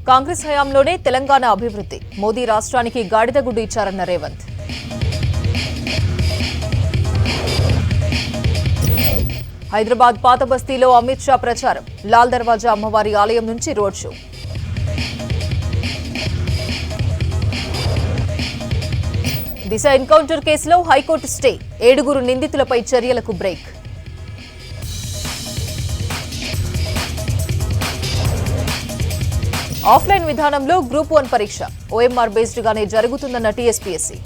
కాంగ్రెస్ హయాంలోనే తెలంగాణ అభివృద్ధి, మోదీ రాష్ట్రానికి గాడిదగుడ్డు ఇచ్చారన్న రేవంత్. హైదరాబాద్ పాత బస్తీలో అమిత్ షా ప్రచారం, లాల్ దర్వాజా అమ్మవారి ఆలయం నుంచి రోడ్ షో. దిశ ఎన్కౌంటర్ కేసులో హైకోర్టు స్టే, 7 నిందితులపై చర్యలకు బ్రేక్. ఆఫ్లైన్ విధానంలో గ్రూప్ 1 పరీక్ష ఓఎంఆర్ బేస్డ్ గానే జరుగుతుందన్న టీఎస్పీఎస్సీ.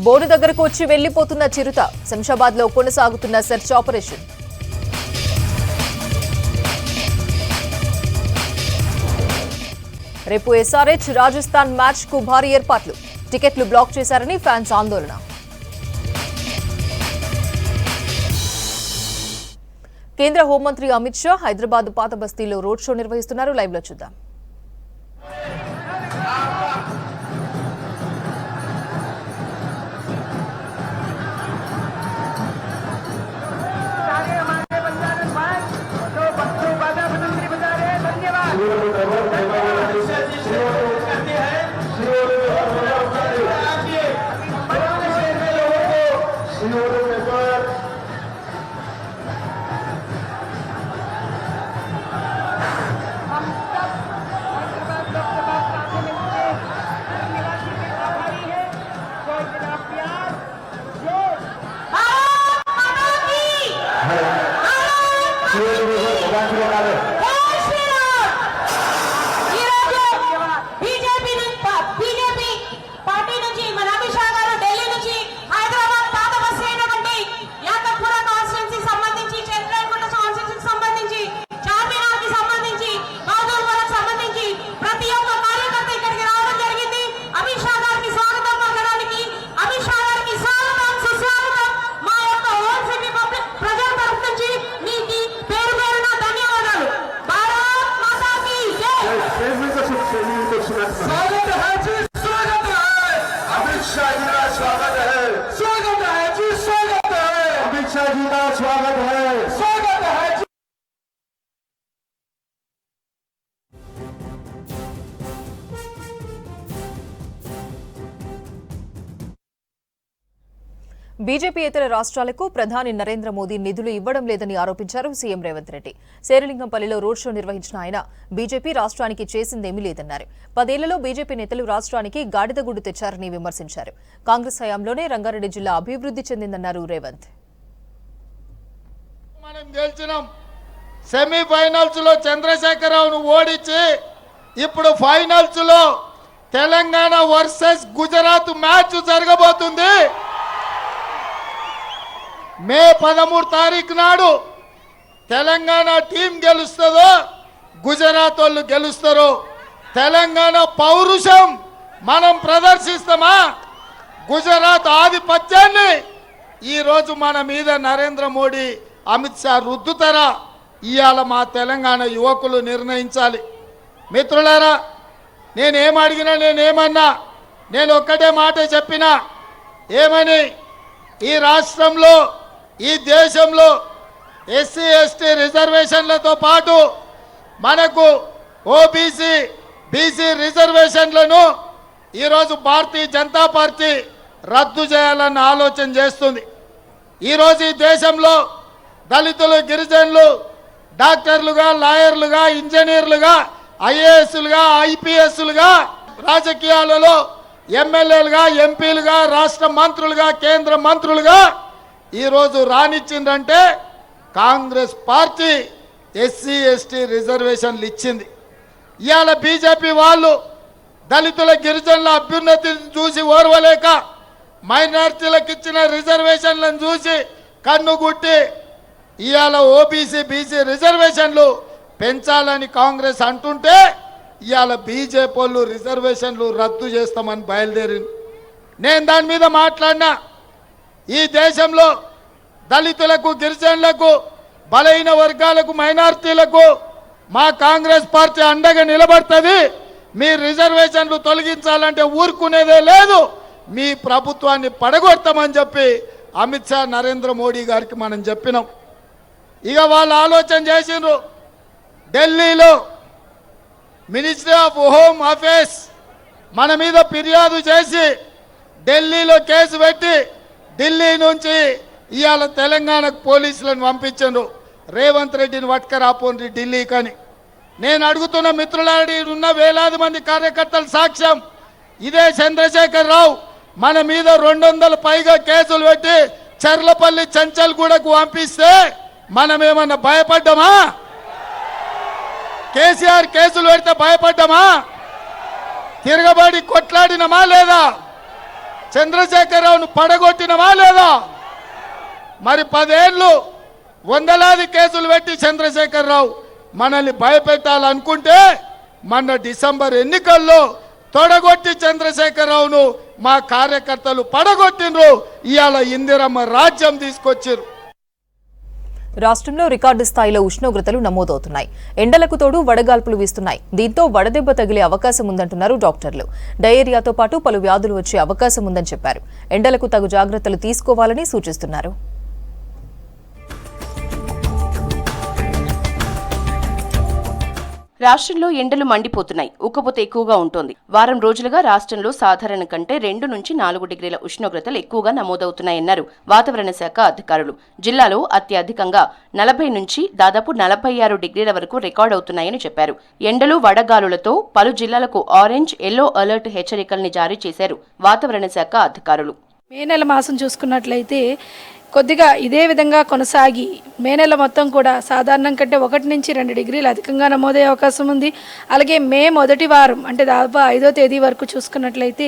బోర్డు దగ్గరకు వచ్చి వెళ్లిపోతున్న చిరుత, శంషాబాద్ లో కొనసాగుతున్న సెర్చ్ ఆపరేషన్. రేపు ఎస్ఆర్హెచ్ రాజస్థాన్ మ్యాచ్ కు భారీ ఏర్పాట్లు, టికెట్లు బ్లాక్ చేశారని ఫ్యాన్స్ ఆందోళన. కేంద్ర హోంమంత్రి అమిత్ షా హైదరాబాద్ పాత బస్తీలో రోడ్ షో నిర్వహిస్తున్నారు. లైవ్ లో చూద్దాం. బీజేపీ ఇతర రాష్ట్రాలకు ప్రధాని నరేంద్ర మోదీ నిధులు ఇవ్వడం లేదని ఆరోపించారు సీఎం రేవంత్ రెడ్డి. శేరిలింగంపల్లిలో రోడ్ షో నిర్వహించిన ఆయన బీజేపీ రాష్ట్రానికి చేసిందేమీ లేదన్నారు. 10 ఏళ్లలో బీజేపీ నేతలు రాష్ట్రానికి గాడిదగుడ్డు తెచ్చారని విమర్శించారు. కాంగ్రెస్ హయాంలోనే రంగారెడ్డి జిల్లా అభివృద్ధి చెందిందన్నారు రేవంత్. మనం గెలిచినాం, సెమీఫైనల్స్ లో చంద్రశేఖరరావును ఓడించి ఇప్పుడు ఫైనల్స్ లో తెలంగాణ వర్సెస్ గుజరాత్ మ్యాచ్ జరగబోతుంది. మే 13 తారీఖు నాడు తెలంగాణ టీం గెలుస్తుందో గుజరాత్ వాళ్ళు గెలుస్తారో, తెలంగాణ పౌరుషం మనం ప్రదర్శిస్తామా, గుజరాత్ ఆధిపత్యాన్ని ఈరోజు మన మీద నరేంద్ర మోడీ అమిత్ షా రుద్దుతారా, ఇవాళ మా తెలంగాణ యువకులు నిర్ణయించాలి. మిత్రులారా, నేనేం అడిగినా నేనేమన్నా నేను ఒక్కటే మాట చెప్పినా, ఏమని ఈ రాష్ట్రంలో ఈ దేశంలో ఎస్సీ ఎస్టీ రిజర్వేషన్లతో పాటు మనకు ఓబీసీ బీసీ రిజర్వేషన్లను ఈరోజు భారతీయ జనతా పార్టీ రద్దు చేయాలన్న ఆలోచన చేస్తుంది. ఈరోజు ఈ దేశంలో దళితులు గిరిజనులు డాక్టర్లుగా లాయర్లుగా ఇంజనీర్లుగా ఐఏఎస్లుగా ఐపీఎస్లుగా రాజకీయాలలో ఎమ్మెల్యేలుగా ఎంపీలుగా రాష్ట్ర మంత్రులుగా కేంద్ర మంత్రులుగా ఈరోజు రానిచ్చిందంటే కాంగ్రెస్ పార్టీ ఎస్సీ ఎస్టీ రిజర్వేషన్లు ఇచ్చింది. ఇవాళ బీజేపీ వాళ్ళు దళితుల గిరిజనుల అభ్యున్నతిని చూసి ఓర్వలేక మైనార్టీలకు ఇచ్చిన రిజర్వేషన్లను చూసి కన్నుగుట్టి ఇవాళ ఓబీసీ బీసీ రిజర్వేషన్లు పెంచాలని కాంగ్రెస్ అంటుంటే ఇవాళ బీజేపీ వాళ్ళు రిజర్వేషన్లు రద్దు చేస్తామని బయలుదేరింది. నేను దాని మీద మాట్లాడినా, ఈ దేశంలో దళితులకు గిరిజనులకు బలహీన వర్గాలకు మైనార్టీలకు మా కాంగ్రెస్ పార్టీ అండగా నిలబడుతుంది. మీ రిజర్వేషన్లు తొలగించాలంటే ఊరుకునేదే లేదు, మీ ప్రభుత్వాన్ని పడగొడతామని చెప్పి అమిత్ షా నరేంద్ర మోడీ గారికి మనం చెప్పినాం. ఇక వాళ్ళు ఆలోచన చేసిండ్రు. ఢిల్లీలో మినిస్ట్రీ ఆఫ్ హోమ్ అఫేర్స్ మన మీద ఫిర్యాదు చేసి ఢిల్లీలో కేసు పెట్టి ఢిల్లీ నుంచి ఇవాళ తెలంగాణకు పోలీసులను పంపించండు. రేవంత్ రెడ్డిని పట్టుకరాపోండి ఢిల్లీకని. నేను అడుగుతున్న మిత్రులాడి ఉన్న వేలాది మంది కార్యకర్తల సాక్ష్యం ఇదే. చంద్రశేఖర్ రావు మన మీద 200 పైగా కేసులు పెట్టి చర్లపల్లి చంచల్గూడకు పంపిస్తే మనమేమన్నా భయపడ్డామా? కేసీఆర్ కేసులు పెడితే భయపడ్డామా? తిరగబడి కొట్లాడినమా లేదా? చంద్రశేఖర్ రావును పడగొట్టినమా లేదా? మరి 10 ఏళ్ళు వందలాది కేసులు పెట్టి చంద్రశేఖర్ రావు మనల్ని భయపెట్టాలనుకుంటే మొన్న డిసెంబర్ ఎన్నికల్లో తొడగొట్టి చంద్రశేఖర్ రావును మా కార్యకర్తలు పడగొట్టిండ్రు. ఇవాళ ఇందిరమ్మ రాజ్యం తీసుకొచ్చారు. రాష్ట్రంలో రికార్డు స్థాయిలో ఉష్ణోగ్రతలు నమోదవుతున్నాయి. ఎండలకు తోడు వడగాల్పులు వీస్తున్నాయి. దీంతో వడదెబ్బ తగిలే అవకాశం ఉందంటున్నారు డాక్టర్లు. డయేరియాతో పాటు పలు వ్యాధులు వచ్చే అవకాశం ఉందని చెప్పారు. ఎండలకు తగు జాగ్రత్తలు తీసుకోవాలని సూచిస్తున్నారు. రాష్ట్రంలో ఎండలు మండిపోతున్నాయి. ఉక్కపోత ఎక్కువగా ఉంటుంది. వారం రోజులుగా రాష్ట్రంలో సాధారణ కంటే 2 నుంచి 4 డిగ్రీల ఉష్ణోగ్రతలు ఎక్కువగా నమోదవుతున్నాయన్నారు వాతావరణ శాఖ అధికారులు. జిల్లాలో అత్యధికంగా 40 నుంచి దాదాపు 46 డిగ్రీల వరకు రికార్డు అవుతున్నాయని చెప్పారు. ఎండలు వడగాలులతో పలు జిల్లాలకు ఆరెంజ్, ఎల్లో అలర్ట్ హెచ్చరికల్ని జారీ చేశారు వాతావరణ శాఖ అధికారులు. మే నెల మాసం చూసుకున్నట్లయితే కొద్దిగా ఇదే విధంగా కొనసాగి మే నెల మొత్తం కూడా సాధారణం కంటే 1 నుంచి 2 డిగ్రీలు అధికంగా నమోదయ్యే అవకాశం ఉంది. అలాగే మే మొదటి వారం అంటే దాదాపు 5వ తేదీ వరకు చూసుకున్నట్లయితే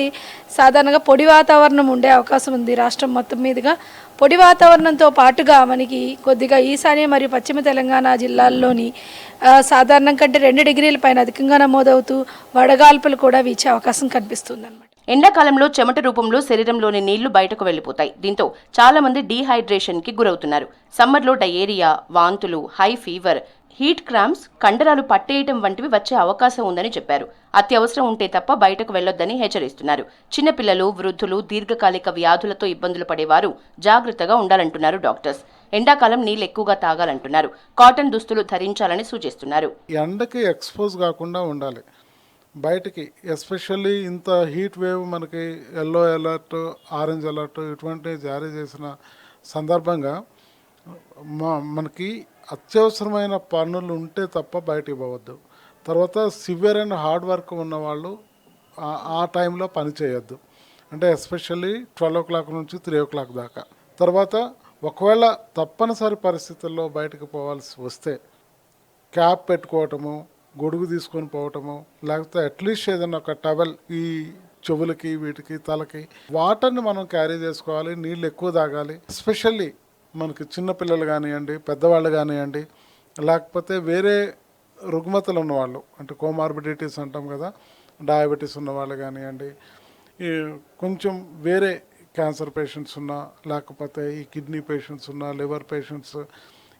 సాధారణంగా పొడి వాతావరణం ఉండే అవకాశం ఉంది. రాష్ట్రం మొత్తం మీదుగా పొడి వాతావరణంతో పాటుగా మనకి కొద్దిగా ఈశాన్య మరియు పశ్చిమ తెలంగాణ జిల్లాల్లోని సాధారణం కంటే 2 డిగ్రీల పైన అధికంగా నమోదవుతూ వడగాల్పులు కూడా వీచే అవకాశం కనిపిస్తుంది అన్నమాట. ఎండాకాలంలో చెమట రూపంలో శరీరంలోని నీళ్లు బయటకు వెళ్లిపోతాయి. దీంతో చాలా మంది డీహైడ్రేషన్ కి గురవుతున్నారు. సమ్మర్లో డయేరియా, వాంతులు, హై ఫీవర్, హీట్ క్రాంప్స్, కండరాలు పట్టేయటం వంటివి వచ్చే అవకాశం ఉందని చెప్పారు. అత్యవసరం ఉంటే తప్ప బయటకు వెళ్లొద్దని హెచ్చరిస్తున్నారు. చిన్నపిల్లలు, వృద్ధులు, దీర్ఘకాలిక వ్యాధులతో ఇబ్బందులు పడేవారు జాగ్రత్తగా ఉండాలంటున్నారు డాక్టర్స్. ఎండాకాలం నీళ్ళు ఎక్కువగా తాగాలంటున్నారు. కాటన్ దుస్తులు ధరించాలని సూచిస్తున్నారు. ఎండకి ఎక్స్పోజ్ కాకుండా ఉండాలి. బయటికి ఎస్పెషల్లీ ఇంత హీట్ వేవ్ మనకి ఎల్లో అలర్ట్, ఆరెంజ్ అలర్ట్ ఇటువంటివి జారీ చేసిన సందర్భంగా మనకి అత్యవసరమైన పనులు ఉంటే తప్ప బయటికి పోవద్దు. తర్వాత సివియర్ అండ్ హార్డ్ వర్క్ ఉన్న వాళ్ళు ఆ టైంలో పని చేయొద్దు. అంటే ఎస్పెషల్లీ 12 o'clock నుంచి 3 o'clock దాకా. తర్వాత ఒకవేళ తప్పనిసరి పరిస్థితుల్లో బయటకు పోవాల్సి వస్తే క్యాప్ పెట్టుకోవటము, గొడుగు తీసుకొని పోవటము, లేకపోతే అట్లీస్ట్ ఏదైనా ఒక టవల్ ఈ చెవులకి, వీటికి, తలకి, వాటర్ని మనం క్యారీ చేసుకోవాలి. నీళ్ళు ఎక్కువ తాగాలి. ఎస్పెషల్లీ మనకి చిన్నపిల్లలు కానివ్వండి, పెద్దవాళ్ళు కానివ్వండి, లేకపోతే వేరే రుగ్మతలు ఉన్నవాళ్ళు అంటే కోమార్బిడిటీస్ అంటాం కదా, డయాబెటీస్ ఉన్నవాళ్ళు కానివ్వండి, కొంచెం వేరే క్యాన్సర్ పేషెంట్స్ ఉన్నా, లేకపోతే ఈ కిడ్నీ పేషెంట్స్ ఉన్నా, లివర్ పేషెంట్స్,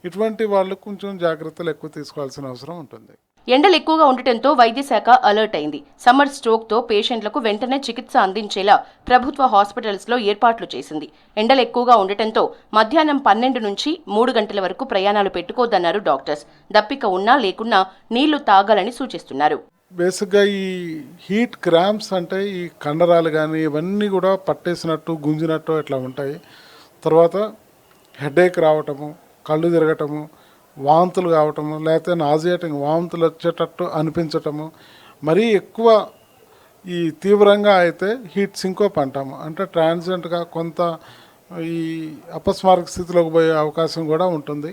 ఇటువంటి వాళ్ళు కొంచెం జాగ్రత్తలు ఎక్కువ తీసుకోవాల్సిన అవసరం ఉంటుంది. ఎండలు ఎక్కువగా ఉండటంతో వైద్య శాఖ అలర్ట్ అయింది. సమ్మర్ స్ట్రోక్తో పేషెంట్లకు వెంటనే చికిత్స అందించేలా ప్రభుత్వ హాస్పిటల్స్లో ఏర్పాట్లు చేసింది. ఎండలు ఎక్కువగా ఉండటంతో మధ్యాహ్నం 12 నుంచి 3 గంటల వరకు ప్రయాణాలు పెట్టుకోవద్దన్నారు డాక్టర్స్. దప్పిక ఉన్నా లేకున్నా నీళ్లు తాగాలని సూచిస్తున్నారు. బేసిక్గా ఈ హీట్ క్రాంప్స్ అంటే ఈ కండరాలు కానీ ఇవన్నీ కూడా పట్టేసినట్టు, గుంజినట్టు ఇట్లా ఉంటాయి. తర్వాత హెడేక్ రావటము, కళ్ళు తిరగటము, వాంతులు కావటము, లేకపోతే నాజియేటింగ్ వాంతులు వచ్చేటట్టు అనిపించటము, మరీ ఎక్కువ ఈ తీవ్రంగా అయితే హీట్ సింకోప్ అంటాము. అంటే ట్రాన్సియంట్గా కొంత ఈ అపస్మారక స్థితిలోకి పోయే అవకాశం కూడా ఉంటుంది.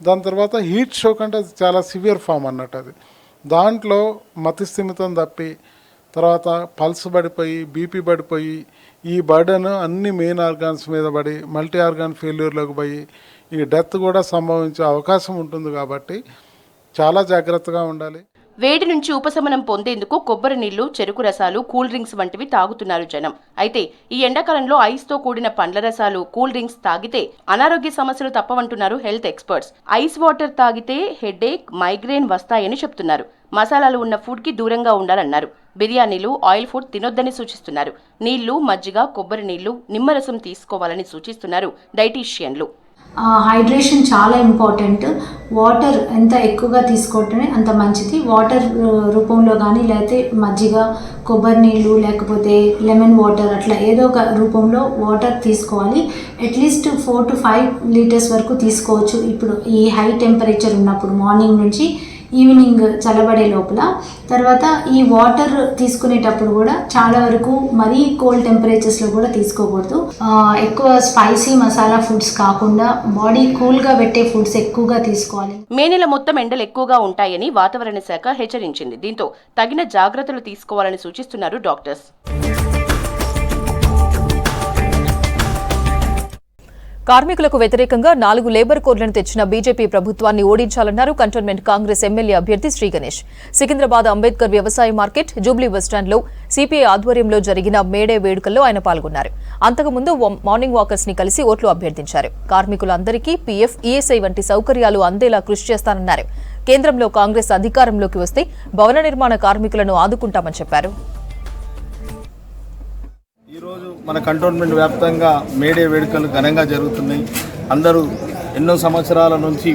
దాని తర్వాత హీట్ షోక్ అంటే అది చాలా సివియర్ ఫామ్ అన్నట్టు. అది దాంట్లో మతిస్థిమితం తప్పి, తర్వాత పల్స్ పడిపోయి, బీపీ పడిపోయి, ఈ బర్డెన్ అన్ని మెయిన్ ఆర్గాన్స్ మీద పడి మల్టీ ఆర్గాన్ ఫెయిల్యూర్లోకి పోయి ఈ డెత్ కూడా సంభవించే అవకాశం ఉంటుంది. కాబట్టి చాలా జాగ్రత్తగా ఉండాలి. వేడి నుంచి ఉపశమనం పొందేందుకు కొబ్బరి నీళ్లు, చెరుకు రసాలు, కూల్ డ్రింక్స్ వంటివి తాగుతున్నారు జనం. అయితే ఈ ఎండాకాలంలో ఐస్తో కూడిన పండ్ల రసాలు, కూల్ డ్రింక్స్ తాగితే అనారోగ్య సమస్యలు తప్పవంటున్నారు హెల్త్ ఎక్స్పర్ట్స్. ఐస్ వాటర్ తాగితే హెడేక్, మైగ్రేన్ వస్తాయని చెప్తున్నారు. మసాలాలు ఉన్న ఫుడ్కి దూరంగా ఉండాలన్నారు. బిర్యానీలు, ఆయిల్ ఫుడ్ తినొద్దని సూచిస్తున్నారు. నీళ్లు, మజ్జిగ, కొబ్బరి నీళ్లు, నిమ్మరసం తీసుకోవాలని సూచిస్తున్నారు డైటీషియన్లు. హైడ్రేషన్ చాలా ఇంపార్టెంట్. వాటర్ ఎంత ఎక్కువగా తీసుకోవటమే అంత మంచిది. వాటర్ రూపంలో కానీ లేకపోతే మజ్జిగ, కొబ్బరి నీళ్ళు, లేకపోతే లెమన్ వాటర్, అట్లా ఏదో ఒక రూపంలో వాటర్ తీసుకోవాలి. అట్లీస్ట్ 4 to 5 లీటర్స్ వరకు తీసుకోవచ్చు. ఇప్పుడు ఈ హై టెంపరేచర్ ఉన్నప్పుడు మార్నింగ్ నుంచి ఈవినింగ్ చల్లబడే లోపల. తర్వాత ఈ వాటర్ తీసుకునేటప్పుడు కూడా చాలా వరకు మరీ కోల్డ్ టెంపరేచర్స్లో కూడా తీసుకోకూడదు. ఎక్కువ స్పైసీ మసాలా ఫుడ్స్ కాకుండా బాడీ కూల్గా పెట్టే ఫుడ్స్ ఎక్కువగా తీసుకోవాలి. మే నెల మొత్తం ఎండలు ఎక్కువగా ఉంటాయని వాతావరణ శాఖ హెచ్చరించింది. దీంతో తగిన జాగ్రత్తలు తీసుకోవాలని సూచిస్తున్నారు డాక్టర్స్. కార్మికులకు వ్యతిరేకంగా 4 లేబర్ కోడ్లను తెచ్చిన బీజేపీ ప్రభుత్వాన్ని ఓడించాలన్నారు కంటోన్మెంట్ కాంగ్రెస్ ఎమ్మెల్యే అభ్యర్థి శ్రీ గణేష్. సికింద్రాబాద్ అంబేద్కర్ వ్యవసాయ మార్కెట్, జూబ్లీ బస్టాండ్లో సిపిఐ ఆధ్వర్యంలో జరిగిన మేడే వేడుకల్లో ఆయన పాల్గొన్నారు. అంతకుముందు మార్నింగ్ వాకర్స్ ని కలిసి ఓట్లు అభ్యర్థించారు. కార్మికులందరికీ పీఎఫ్, ఈఎస్ఐ వంటి సౌకర్యాలు అందేలా కృషి చేస్తానన్నారు. కేంద్రంలో కాంగ్రెస్ అధికారంలోకి వస్తే భవన నిర్మాణ కార్మికులను ఆదుకుంటామని చెప్పారు. ఈరోజు మన కంటోన్మెంట్ వ్యాప్తంగా మేడే వేడుకలు ఘనంగా జరుగుతున్నాయి. అందరూ ఎన్నో సంవత్సరాల నుంచి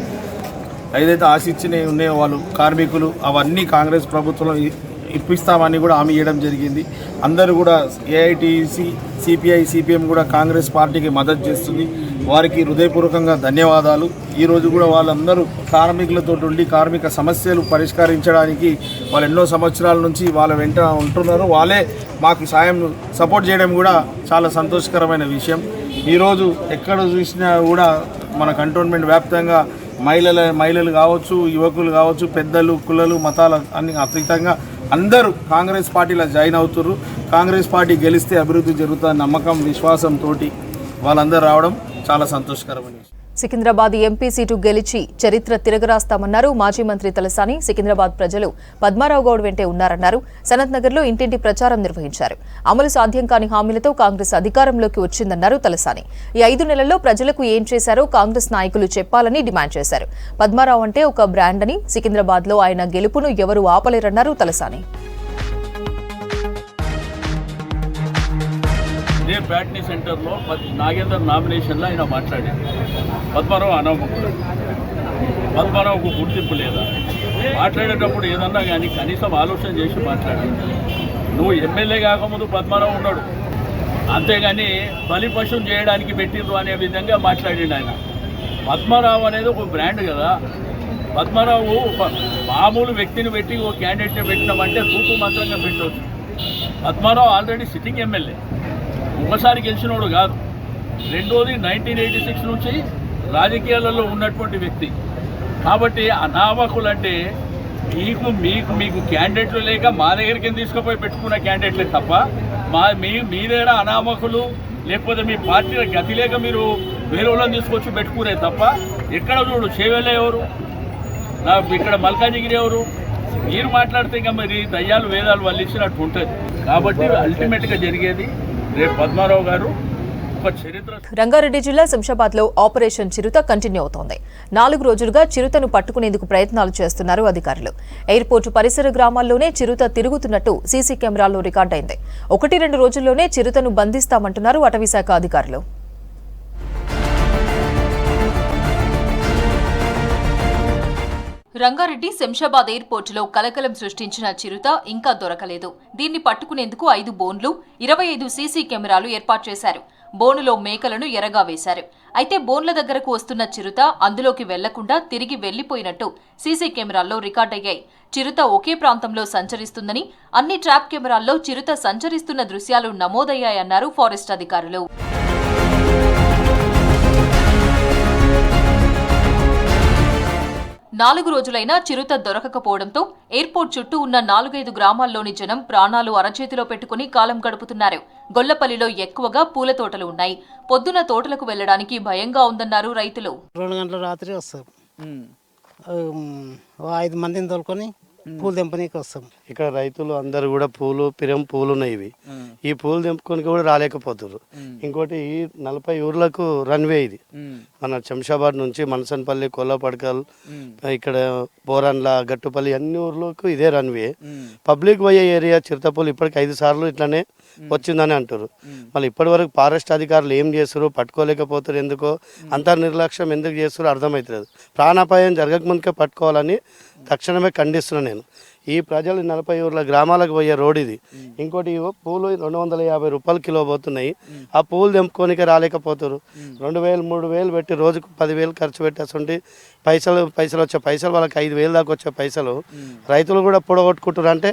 ఏదైతే ఆశించినవి ఉన్నాయో వాళ్ళు కార్మికులు అవన్నీ కాంగ్రెస్ ప్రభుత్వంలో ఇప్పిస్తామని కూడా హామీ ఇవ్వడం జరిగింది. అందరూ కూడా ఏఐటీసీ, సిపిఐ, సిపిఎం కూడా కాంగ్రెస్ పార్టీకి మద్దతు చేస్తుంది. వారికి హృదయపూర్వకంగా ధన్యవాదాలు. ఈరోజు కూడా వాళ్ళందరూ కార్మికులతో ఉండి కార్మిక సమస్యలు పరిష్కరించడానికి వాళ్ళు ఎన్నో సంవత్సరాల నుంచి వాళ్ళ వెంట ఉంటున్నారు. వాళ్ళే మాకు సపోర్ట్ చేయడం కూడా చాలా సంతోషకరమైన విషయం. ఈరోజు ఎక్కడ చూసినా కూడా మన కంటోన్మెంట్ వ్యాప్తంగా మహిళలు కావచ్చు, యువకులు కావచ్చు, పెద్దలు, కులలు, మతాల అన్ని అతీతంగా అందరూ కాంగ్రెస్ పార్టీలో జాయిన్ అవుతున్నారు. కాంగ్రెస్ పార్టీ గెలిస్తే అభివృద్ధి జరుగుతున్న నమ్మకం, విశ్వాసంతో వాళ్ళందరూ రావడం చాలా సంతోషకరమైన విషయం. సికింద్రాబాద్ ఎంపీ సీటు గెలిచి చరిత్ర తిరగరాస్తామన్నారు మాజీ మంత్రి తలసాని. సికింద్రాబాద్ ప్రజలు పద్మారావు గౌడ్ వెంటే ఉన్నారన్నారు. సనత్ నగర్లో ఇంటింటి ప్రచారం నిర్వహించారు. అమలు సాధ్యం కాని హామీలతో కాంగ్రెస్ అధికారంలోకి వచ్చిందన్నారు తలసాని. ఈ 5 నెలల్లో ప్రజలకు ఏం చేశారో కాంగ్రెస్ నాయకులు చెప్పాలని డిమాండ్ చేశారు. పద్మారావు అంటే ఒక బ్రాండ్ అని, సికింద్రాబాద్లో ఆయన గెలుపును ఎవరూ ఆపలేరన్నారు తలసాని. ఇదే ప్యాట్నీ సెంటర్లో నాగేందర్ నామినేషన్లో ఆయన మాట్లాడారు. పద్మారావు అనవకుడు, పద్మారావుకు గుర్తింపు లేదా? మాట్లాడేటప్పుడు ఏదన్నా కానీ కనీసం ఆలోచన చేసి మాట్లాడాలి. నువ్వు ఎమ్మెల్యే కాకముందు పద్మారావు ఉన్నాడు, అంతేగాని బలిపశం చేయడానికి పెట్టిండ్రు అనే విధంగా మాట్లాడిండు ఆయన. పద్మారావు అనేది ఒక బ్రాండ్ కదా. పద్మారావు ఒక మామూలు వ్యక్తిని పెట్టి ఒక క్యాండిడేట్ని పెట్టినామంటే తూపు మాత్రంగా పెట్టవచ్చు. పద్మారావు ఆల్రెడీ సిట్టింగ్ ఎమ్మెల్యే, ఒకసారి గెలిచినోడు కాదు. రెండోది 1986 నుంచి రాజకీయాలలో ఉన్నటువంటి వ్యక్తి. కాబట్టి అనామకులు అంటే మీకు క్యాండిడేట్లు లేక మా దగ్గరికి తీసుకుపోయి పెట్టుకున్న క్యాండిడేట్లే తప్ప మీ దగ్గర అనామకులు లేకపోతే మీ పార్టీల గతి లేక మీరు వేరే వాళ్ళని తీసుకొచ్చి పెట్టుకునే తప్ప ఎక్కడ చూడు చేవెళ్ళే ఎవరు, ఇక్కడ మల్కాజిగిరి ఎవరు? మీరు మాట్లాడితే ఇంకా మరి దయ్యాలు వేదాలు వాళ్ళు ఇచ్చినట్టు ఉంటుంది. కాబట్టి అల్టిమేట్గా జరిగేది రేపు పద్మారావు గారు ఒక చరిత్ర. రంగారెడ్డి జిల్లా శంషాబాద్ లో ఆపరేషన్ చిరుత కంటిన్యూ అవుతోంది. 4 రోజులుగా చిరుతను పట్టుకునేందుకు ప్రయత్నాలు చేస్తున్నారు అధికారులు. ఎయిర్పోర్టు పరిసర గ్రామాల్లోనే చిరుత తిరుగుతున్నట్టు సీసీ కెమెరాల్లో రికార్డైంది. 1-2 రోజుల్లోనే చిరుతను బంధిస్తామంటున్నారు అటవీశాఖ అధికారులు. రంగారెడ్డి శంషాబాద్ ఎయిర్పోర్టులో కలకలం సృష్టించిన చిరుత ఇంకా దొరకలేదు. దీన్ని పట్టుకునేందుకు 5 బోన్లు, 25 సీసీ కెమెరాలు ఏర్పాటు చేశారు. బోనులో మేకలను ఎరగా వేశారు. అయితే బోన్ల దగ్గరకు వస్తున్న చిరుత అందులోకి వెళ్లకుండా తిరిగి వెళ్లిపోయినట్టు సీసీ కెమెరాల్లో రికార్డయ్యాయి. చిరుత ఒకే ప్రాంతంలో సంచరిస్తుందని, అన్ని ట్రాప్ కెమెరాల్లో చిరుత సంచరిస్తున్న దృశ్యాలు నమోదయ్యాయన్నారు ఫారెస్ట్ అధికారులు. 4 రోజులైనా చిరుత దొరకకపోవడంతో ఎయిర్పోర్ట్ చుట్టూ ఉన్న 4-5 గ్రామాల్లోని జనం ప్రాణాలు అరచేతిలో పెట్టుకుని కాలం గడుపుతున్నారు. గొల్లపల్లిలో ఎక్కువగా పూల తోటలు ఉన్నాయి. పొద్దున తోటలకు వెళ్లడానికి భయంగా ఉందన్నారు రైతులు. 2 గంటల రాత్రి వస్తారు, 5 మందిని తోలుకొని పూలు తెంపనీకి వస్తాం. ఇక్కడ రైతులు అందరు కూడా పిరం పూలు ఉన్నాయి. ఇవి ఈ పూలు తెంపుకొని కూడా రాలేకపోతారు. ఇంకోటి ఈ 40 ఊర్లకు రన్వే ఇది. మన శంషాబాద్ నుంచి మనసన్పల్లి, కొల్లపడకల్, ఇక్కడ బోరన్ల, గట్టుపల్లి అన్ని ఊర్లకు ఇదే రన్వే. పబ్లిక్ పోయే ఏరియా చిరుతపూలు ఇప్పటికి 5 సార్లు ఇట్లానే వచ్చిందని అంటారు. మళ్ళీ ఇప్పటి వరకు ఫారెస్ట్ అధికారులు ఏం చేస్తారు, పట్టుకోలేకపోతారు. ఎందుకో అంత నిర్లక్ష్యం ఎందుకు చేస్తారో అర్థమవుతుంది. ప్రాణాపాయం జరగకముందుకే పట్టుకోవాలని తక్షణమే ఖండిస్తున్నాను నేను. ఈ ప్రజలు 40 ఊర్ల గ్రామాలకు పోయే రోడ్ ఇది. ఇంకోటి పూలు 250 రూపాయలు కిలో పోతున్నాయి. ఆ పూలు తెంపుకోనికే రాలేకపోతారు. 2000, 3000 పెట్టి రోజుకు 10,000 ఖర్చు పెట్టేస్తుంటే పైసలు వచ్చే పైసలు వాళ్ళకి 5,000 దాకా వచ్చే పైసలు రైతులు కూడా పొడగొట్టుకుంటారు. అంటే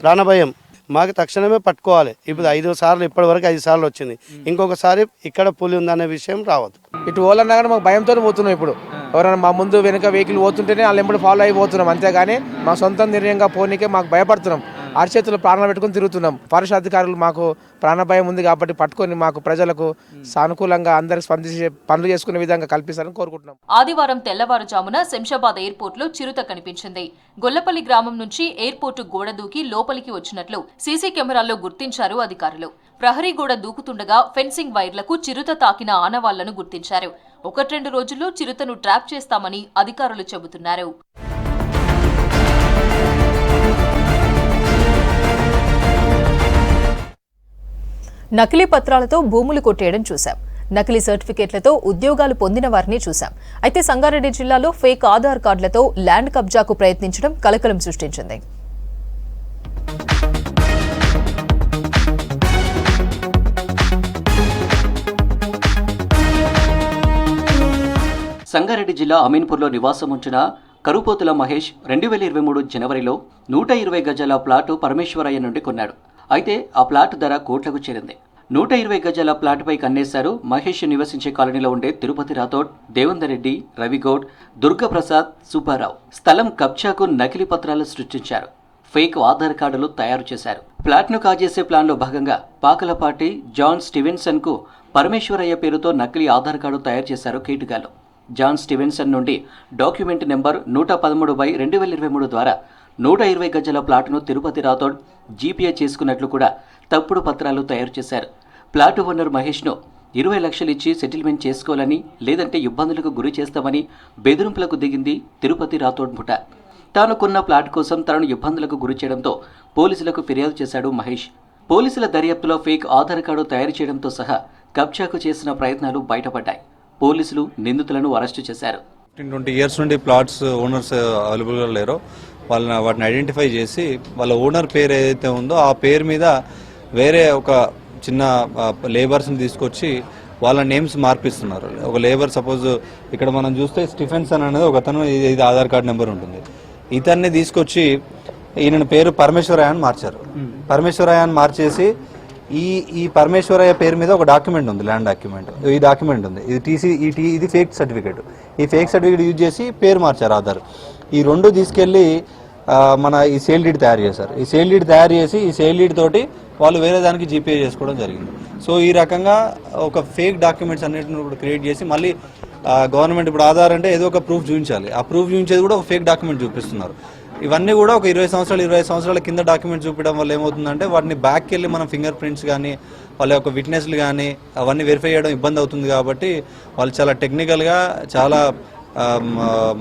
ప్రాణభయం. మాకు తక్షణమే పట్టుకోవాలి. ఇప్పుడు 5 సార్లు ఇప్పటి వరకు 5 సార్లు వచ్చింది. ఇంకొకసారి ఇక్కడ పులి ఉందనే విషయం రావద్దు. ఇటు ఓలన్నా కానీ మాకు భయంతో పోతున్నాం. ఇప్పుడు ఎవరైనా మా ముందు వెనుక వెహికల్ పోతుంటేనే వాళ్ళు ఎంబడి ఫాలో అయిపోతున్నాం. అంతేగాని మా సొంత నిర్ణయంగా పోనీకే మాకు భయపడుతున్నాం. అరిచేతులు ప్రాణాలు పెట్టుకుని తిరుగుతున్నాం. ఫారెస్ట్ అధికారులు మాకు ప్రాణభయం ఉంది కాబట్టి పట్టుకొని మాకు ప్రజలకు సానుకూలంగా అందరికి స్పందించే పనులు చేసుకునే విధంగా కల్పిస్తారని కోరుకుంటున్నాం. ఆదివారం తెల్లవారుజామున శంషాబాద్ ఎయిర్పోర్ట్లో చిరుత కనిపించింది. గొల్లపల్లి గ్రామం నుంచి ఎయిర్పోర్టు గోడ దూకి లోపలికి వచ్చినట్లు సీసీ కెమెరాల్లో గుర్తించారు అధికారులు. ప్రహరీ గోడ దూకుతుండగా ఫెన్సింగ్ వైర్లకు చిరుత తాకిన ఆనవాళ్లను గుర్తించారు. 1-2 రోజుల్లో చిరుతను ట్రాప్ చేస్తామని అధికారులు చెబుతున్నారు. నకిలీ పత్రాలతో భూములు కొట్టేయడం చూశాం. నకిలీ సర్టిఫికేట్లతో ఉద్యోగాలు పొందిన వారిని చూశాం. అయితే సంగారెడ్డి జిల్లాలో ఫేక్ ఆధార్ కార్డులతో ల్యాండ్ కబ్జాకు ప్రయత్నించడం కలకలం సృష్టించింది. సంగారెడ్డి జిల్లా అమీన్పూర్లో నివాసం ఉంచిన కరుపోతుల మహేష్ 2023 జనవరిలో 120 గజాల ప్లాటు పరమేశ్వరయ్య నుండి కొన్నాడు. అయితే ఆ ప్లాట్ ధర కోట్లకు చేరింది. 120 గజాల ప్లాట్పై కన్నేశారు మహేష్ నివసించే కాలనీలో ఉండే తిరుపతి రాథోడ్, దేవేందర్ రెడ్డి, రవిగౌడ్, దుర్గాప్రసాద్, సుబ్బారావు. స్థలం కబ్జాకు నకిలీ పత్రాలు సృష్టించారు. ఫేక్ ఆధార్ కార్డులు తయారు చేశారు. ఫ్లాట్ను కాజేసే ప్లాన్లో భాగంగా పాకలపాటి జాన్ స్టీవెన్సన్కు పరమేశ్వరయ్య పేరుతో నకిలీ ఆధార్ కార్డు తయారు చేశారు కేటుగాలు. జాన్ స్టీవెన్సన్ నుండి డాక్యుమెంట్ నెంబర్ 113/2023 ద్వారా 120 గజాల ప్లాటును తిరుపతి రాథోడ్ జీపీఏ చేసుకున్నట్లు కూడా తప్పుడు పత్రాలు తయారు చేశారు. ప్లాట్ ఓనర్ మహేష్ను 20 లక్షలు ఇచ్చి సెటిల్మెంట్ చేసుకోవాలని, లేదంటే ఇబ్బందులకు గురి చేస్తామని బెదిరింపులకు దిగింది తిరుపతి రాథోడ్ ముఠా. తాను కొన్న ప్లాట్ కోసం తనను ఇబ్బందులకు గురి చేయడంతో పోలీసులకు ఫిర్యాదు చేశాడు మహేష్. పోలీసుల దర్యాప్తులో ఫేక్ ఆధార్ కార్డు తయారు చేయడంతో సహా కబ్జాకు చేసిన ప్రయత్నాలు బయటపడ్డాయి. పోలీసులు నిందితులను అరెస్టు చేశారు. 20 ఇయర్స్ నుండి ప్లాట్స్ ఓనర్స్ అవైలబుల్గా లేరో వాటిని ఐడెంటిఫై చేసి వాళ్ళ ఓనర్ పేరు ఏదైతే ఉందో ఆ పేరు మీద వేరే ఒక చిన్న లేబర్స్ని తీసుకొచ్చి వాళ్ళ నేమ్స్ మార్పిస్తున్నారు. ఒక లేబర్ సపోజ్ ఇక్కడ మనం చూస్తే స్టీఫెన్సన్ అనేది ఒక అతను, ఇది ఆధార్ కార్డ్ నెంబర్ ఉంటుంది. ఇతన్ని తీసుకొచ్చి ఈయన పేరు పరమేశ్వరయ్య అని మార్చారు. పరమేశ్వరయ్య అని మార్చేసి ఈ పరమేశ్వరయ్య పేరు మీద ఒక డాక్యుమెంట్ ఉంది, ల్యాండ్ డాక్యుమెంట్. ఈ డాక్యుమెంట్ ఉంది, ఇది ఫేక్ సర్టిఫికేట్. ఈ ఫేక్ సర్టిఫికేట్ యూజ్ చేసి పేరు మార్చారు ఆధార్. ఈ రెండు తీసుకెళ్లి మన ఈ సేల్ డీడ్ తయారు చేశారు. ఈ సేల్ డీడ్ తయారు చేసి ఈ సేల్ డీడ్ తోటి వాళ్ళు వేరే దానికి జీపీఏ చేసుకోవడం జరిగింది. సో ఈ రకంగా ఒక ఫేక్ డాక్యుమెంట్స్ అన్నిటిని కూడా క్రియేట్ చేసి మళ్ళీ గవర్నమెంట్ ఇప్పుడు ఆధార్ అంటే ఏదో ఒక ప్రూఫ్ చూపించాలి. ఆ ప్రూఫ్ చూపించేది కూడా ఒక ఫేక్ డాక్యుమెంట్ చూపిస్తున్నారు. ఇవన్నీ కూడా ఒక 20 సంవత్సరాల కింద డాక్యుమెంట్ చూపించడం వల్ల ఏమవుతుందంటే వాటిని బ్యాక్కి వెళ్ళి మనం ఫింగర్ ప్రింట్స్ కానీ వాళ్ళ యొక్క విట్నెస్లు కానీ అవన్నీ వెరిఫై చేయడం ఇబ్బంది అవుతుంది. కాబట్టి వాళ్ళు చాలా టెక్నికల్గా చాలా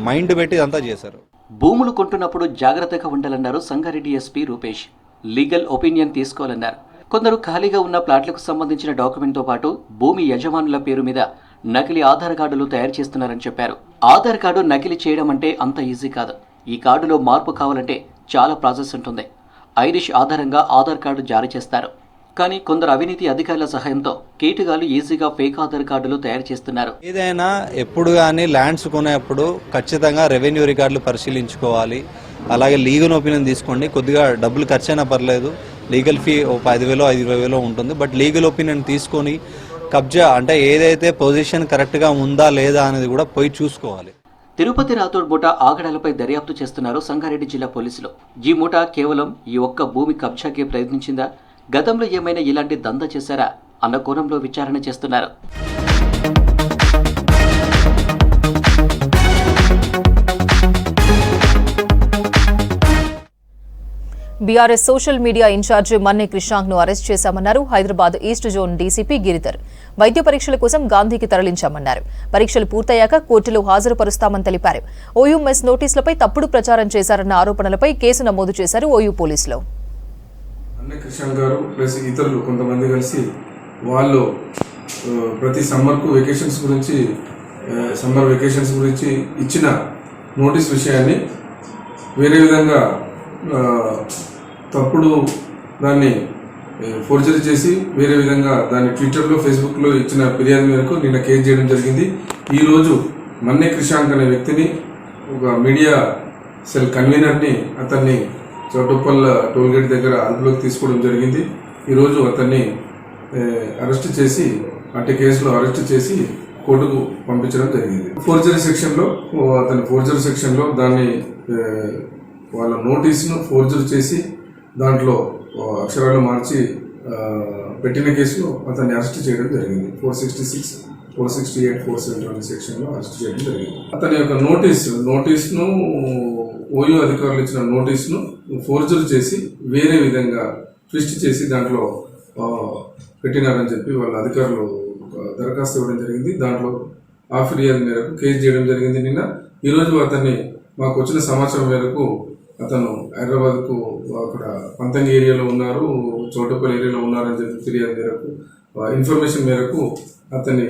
మైండ్ పెట్టి ఇదంతా చేశారు. భూములు కొంటున్నప్పుడు జాగ్రత్తగా ఉండాలన్నారు Sangareddy SP Rupesh. Legal opinion తీసుకోవాలన్నారు. కొందరు ఖాళీగా ఉన్న ప్లాట్లకు సంబంధించిన డాక్యుమెంట్తో పాటు భూమి యజమానుల పేరు మీద నకిలీ ఆధార్ కార్డులు తయారు చేస్తున్నారని చెప్పారు. ఆధార్ కార్డు నకిలీ చేయడం అంటే అంత ఈజీ కాదు. ఈ కార్డులో మార్పు కావాలంటే చాలా ప్రాసెస్ ఉంటుంది. ఐరిష్ ఆధారంగా ఆధార్ కార్డు జారీ చేస్తారు. కానీ కొందరు అవినీతి అధికారుల సహాయంతో కేటుగాలు ఈజీగా ఫేక్ ఆధార్ కార్డులు తయారు చేస్తున్నారు. ఏదైనా ఎప్పుడు కానీ ల్యాండ్స్ కొనేప్పుడు ఖచ్చితంగా రెవెన్యూ రికార్డులు పరిశీలించుకోవాలి. అలాగే లీగల్ ఒపీనియన్ తీసుకోండి. కొద్దిగా డబ్బులు ఖర్చైనా పర్లేదు, లీగల్ ఫీ 10,000-20,000 ఉంటుంది. బట్ లీగల్ ఒపీనియన్ తీసుకొని కబ్జా అంటే ఏదైతే పొజిషన్ కరెక్ట్గా ఉందా లేదా అనేది కూడా పోయి చూసుకోవాలి. తిరుపతి రాథోడ్ ముఠా ఆగడాలపై దర్యాప్తు చేస్తున్నారు సంగారెడ్డి జిల్లా పోలీసులు. ఈ ముఠా కేవలం ఈ ఒక్క భూమి కబ్జాకే ప్రయత్నించిందా, గతంలో ఏమైనా ఇలాంటి దందా చేశారా అన్న కోణంలో విచారణ చేస్తున్నారు. BRS social media incharge Manne కృష్ణాంక్ను అరెస్ట్ చేశామన్నారు Hyderabad east zone DCP Giridhar. వైద్య పరీక్షల కోసం గాంధీకి తరలించామన్నారు. పరీక్షలు పూర్తయ్యాక కోర్టులో హాజరుపరుస్తామని తెలిపారు. ఓయూ మెస్ నోటీసులపై తప్పుడు ప్రచారం చేశారన్న ఆరోపణలపై కేసు నమోదు చేశారు ఓయూ పోలీసులు. మన్నె కృష్ణాంక్ గారు ప్లస్ ఇతరులు కొంతమంది కలిసి వాళ్ళు ప్రతి సమ్మర్ వెకేషన్స్ గురించి ఇచ్చిన నోటీస్ విషయాన్ని వేరే విధంగా తప్పుడు దాన్ని ఫోర్జరీ చేసి వేరే విధంగా దాన్ని ట్విట్టర్లో ఫేస్బుక్లో ఇచ్చిన ఫిర్యాదు మేరకు నిన్న కేసు చేయడం జరిగింది. ఈరోజు మన్నె కృష్ణాంక్ అనే వ్యక్తిని ఒక మీడియా సెల్ కన్వీనర్ని అతన్ని చౌటుప్పల్ టోల్గేట్ దగ్గర అదుపులోకి తీసుకోవడం జరిగింది. ఈరోజు అతన్ని అరెస్ట్ చేసి కేసులో అరెస్ట్ చేసి కోర్టుకు పంపించడం జరిగింది. ఫోర్జరీ సెక్షన్లో దాన్ని వాళ్ళ నోటీసును ఫోర్జరీ చేసి దాంట్లో అక్షరాలు మార్చి పెట్టిన కేసులో అతన్ని అరెస్ట్ చేయడం జరిగింది. 466, 468, 471 సెక్షన్లో అరెస్ట్ చేయడం జరిగింది. అతని యొక్క నోటీస్ను ఓయూ అధికారులు ఇచ్చిన నోటీస్ను ఫోర్జరీ చేసి వేరే విధంగా ట్విస్ట్ చేసి దాంట్లో పెట్టినారని చెప్పి వాళ్ళ అధికారులు దరఖాస్తు ఇవ్వడం జరిగింది. దాంట్లో ఆ ఫిర్యాదు మేరకు కేసు చేయడం జరిగింది నిన్న. ఈరోజు అతన్ని మాకు వచ్చిన సమాచారం మేరకు అతను హైదరాబాద్కు అక్కడ పంతంగి ఏరియాలో ఉన్నారు, చౌటుప్పల్ ఏరియాలో ఉన్నారని చెప్పి ఫిర్యాదు మేరకు ఇన్ఫర్మేషన్ మేరకు అతన్ని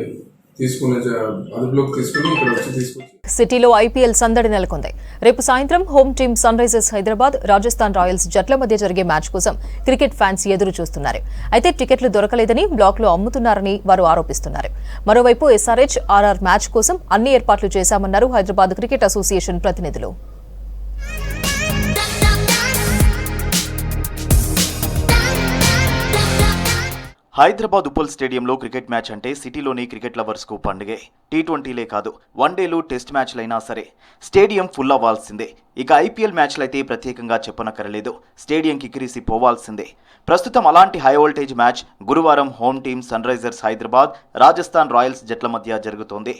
అదుపులోకి తీసుకుని ఇక్కడ వచ్చి తీసుకొచ్చి సిటీలో ఐపీఎల్ సందడి నెలకొంది. రేపు సాయంత్రం home team Sunrisers Hyderabad, Rajasthan Royals జట్ల మధ్య జరిగే మ్యాచ్ కోసం క్రికెట్ ఫ్యాన్స్ ఎదురు చూస్తున్నారు. అయితే టికెట్లు దొరకలేదని బ్లాక్లో అమ్ముతున్నారని వారు ఆరోపిస్తున్నారు. మరోవైపు ఎస్ఆర్హెచ్ ఆర్ఆర్ మ్యాచ్ కోసం అన్ని ఏర్పాట్లు చేశామన్నారు హైదరాబాద్ క్రికెట్ అసోసియేషన్ ప్రతినిధులు. హైదరాబాద్ ఉప్పల్ స్టేడియంలో క్రికెట్ మ్యాచ్ అంటే సిటీలోని క్రికెట్ లవర్స్కు పండుగే. టీ20లే కాదు, వన్డేలు, టెస్ట్ మ్యాచ్లైనా సరే స్టేడియం ఫుల్ అవ్వాల్సిందే. ఇక ఐపీఎల్ మ్యాచ్లైతే ప్రత్యేకంగా చెప్పనక్కరలేదు, స్టేడియం కిక్కిరిసి పోవాల్సిందే. ప్రస్తుతం అలాంటి హై వోల్టేజ్ మ్యాచ్ గురువారం home team Sunrisers Hyderabad, Rajasthan Royals జట్ల మధ్య జరుగుతోంది.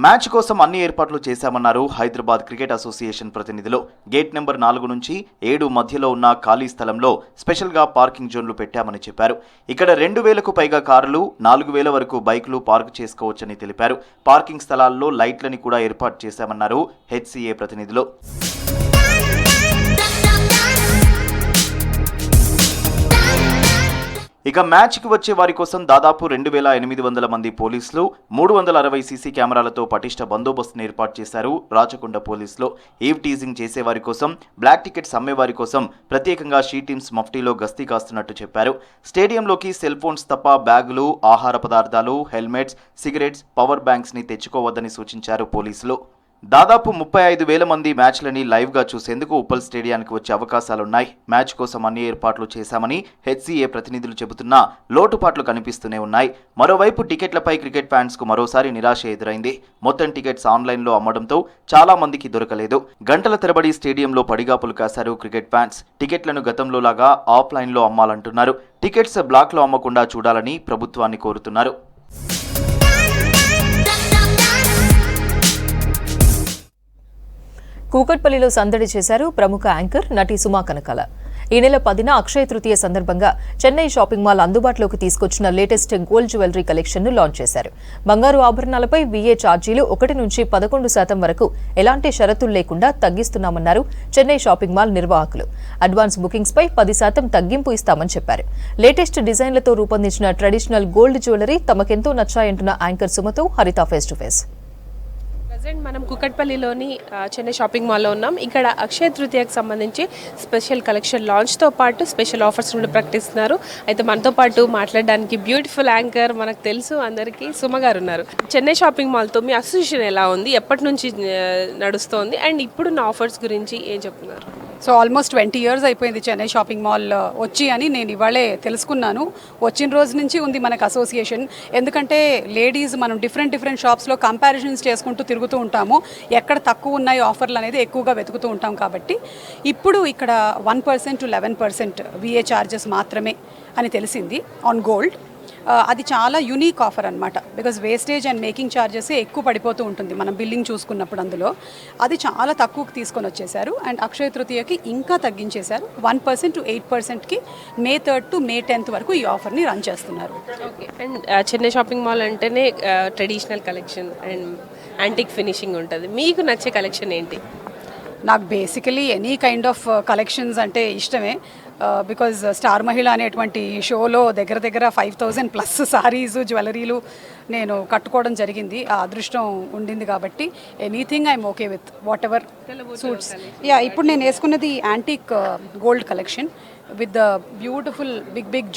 మ్యాచ్ కోసం అన్ని ఏర్పాట్లు చేశామన్నారు హైదరాబాద్ క్రికెట్ అసోసియేషన్ ప్రతినిధులు. గేట్ నెంబర్ 4 నుంచి 7 మధ్యలో ఉన్న ఖాళీ స్థలంలో స్పెషల్గా పార్కింగ్ జోన్లు పెట్టామని చెప్పారు. ఇక్కడ 2000కు పైగా కార్లు, 4000 వరకు బైకులు పార్క్ చేసుకోవచ్చని తెలిపారు. పార్కింగ్ స్థలాల్లో లైట్లని కూడా ఏర్పాటు చేశామన్నారు హెచ్సిఏ ప్రతినిధులు. ఇక మ్యాచ్కి వచ్చే వారి కోసం దాదాపు 2800 మంది పోలీసులు, 360 సీసీ కెమెరాలతో పటిష్ట బందోబస్తును ఏర్పాటు చేశారు రాచకొండ పోలీసులు. ఈవ్ టీజింగ్ చేసేవారి కోసం, బ్లాక్ టికెట్స్ అమ్మేవారి కోసం ప్రత్యేకంగా షీ టీమ్స్ మఫ్టీలో గస్తీ కాస్తున్నట్టు చెప్పారు. స్టేడియంలోకి సెల్ ఫోన్స్ తప్ప బ్యాగులు, ఆహార పదార్థాలు, హెల్మెట్స్, సిగరెట్స్, పవర్ బ్యాంక్స్ని తెచ్చుకోవద్దని సూచించారు పోలీసులు. దాదాపు 35,000 మంది మ్యాచ్లని లైవ్గా చూసేందుకు ఉప్పల్ స్టేడియానికి వచ్చే అవకాశాలున్నాయి. మ్యాచ్ కోసం అన్ని ఏర్పాట్లు చేశామని హెచ్సిఏ ప్రతినిధులు చెబుతున్నా లోటుపాట్లు కనిపిస్తూనే ఉన్నాయి. మరోవైపు టికెట్లపై క్రికెట్ ఫ్యాన్స్కు మరోసారి నిరాశ ఎదురైంది. మొత్తం టికెట్స్ ఆన్లైన్లో అమ్మడంతో చాలా మందికి దొరకలేదు. గంటల తరబడి స్టేడియంలో పడిగాపులు కాశారు క్రికెట్ ఫ్యాన్స్. టికెట్లను గతంలో లాగా ఆఫ్లైన్లో అమ్మాలంటున్నారు. టికెట్స్ బ్లాక్లో అమ్మకుండా చూడాలని ప్రభుత్వాన్ని కోరుతున్నారు. కూకట్పల్లిలో సందడి చేశారు ప్రముఖ యాంకర్ నటి సుమా కనకాల. ఈ నెల 10న అక్షయ తృతీయ సందర్భంగా చెన్నై షాపింగ్ మాల్ అందుబాటులోకి తీసుకొచ్చిన లేటెస్ట్ గోల్డ్ జ్యువెలరీ కలెక్షన్ను లాంచ్ చేశారు. బంగారు ఆభరణాలపై వీఏ ఛార్జీలు 1 నుంచి 11% వరకు ఎలాంటి షరతులు లేకుండా తగ్గిస్తున్నామన్నారు చెన్నై షాపింగ్ మాల్ నిర్వాహకులు. అడ్వాన్స్ బుకింగ్స్పై 10% తగ్గింపు ఇస్తామని చెప్పారు. లేటెస్ట్ డిజైన్లతో రూపొందించిన ట్రెడిషనల్ గోల్డ్ జ్యువెలరీ తమకెంతో నచ్చాయంటున్న యాంకర్ సుమతో హరిత ఫేస్ టు ఫేస్. ప్రజెంట్ మనం కుకట్పల్లిలోని చెన్నై షాపింగ్ మాల్లో ఉన్నాం. ఇక్కడ అక్షయ తృతీయకు సంబంధించి స్పెషల్ కలెక్షన్ లాంచ్తో పాటు స్పెషల్ ఆఫర్స్ కూడా ప్రకటిస్తున్నారు. అయితే మనతో పాటు మాట్లాడడానికి బ్యూటిఫుల్ యాంకర్, మనకు తెలుసు అందరికీ, సుమ గారు ఉన్నారు. చెన్నై షాపింగ్ మాల్తో మీ అసోసియేషన్ ఎలా ఉంది, ఎప్పటి నుంచి నడుస్తోంది, అండ్ ఇప్పుడున్న ఆఫర్స్ గురించి ఏం చెప్తున్నారు? సో ఆల్మోస్ట్ 20 years అయిపోయింది చెన్నై షాపింగ్ మాల్ వచ్చి అని నేను ఇవాళే తెలుసుకున్నాను. వచ్చిన రోజు నుంచి ఉంది మనకు అసోసియేషన్. ఎందుకంటే లేడీస్ మనం డిఫరెంట్ షాప్స్లో కంపారిజన్స్ చేసుకుంటూ తిరుగుతూ ఉంటాము. ఎక్కడ తక్కువ ఉన్నాయి ఆఫర్లు అనేది ఎక్కువగా వెతుకుతూ ఉంటాం. కాబట్టి ఇప్పుడు ఇక్కడ 1% to 11% విఏ ఛార్జెస్ మాత్రమే అని తెలిసింది ఆన్ గోల్డ్. అది చాలా యూనిక్ ఆఫర్ అనమాట. Because wastage and making charges ఎక్కువ పడిపోతూ ఉంటుంది మనం బిల్లింగ్ చూసుకున్నప్పుడు. అందులో అది చాలా తక్కువకి తీసుకొని వచ్చేసారు. అండ్ అక్షయ తృతీయకి ఇంకా తగ్గించేశారు. 1% to 8%కి May 3rd to May 10th వరకు ఈ ఆఫర్ని రన్ చేస్తున్నారు. Okay. And Chennai shopping mall అంటేనే traditional collection and antique finishing ఉంటుంది. మీకు నచ్చే కలెక్షన్ ఏంటి? నాకు basically any kind of collections అంటే ఇష్టమే. బికాజ్ స్టార్ మహిళ అనేటువంటి షోలో దగ్గర 5,000+ సారీస్ జ్యువెలరీలు నేను కట్టుకోవడం జరిగింది. ఆ అదృష్టం ఉండింది కాబట్టి anything I'm okay with whatever suits. ఇప్పుడు నేను వేసుకున్నది antique gold collection with the beautiful big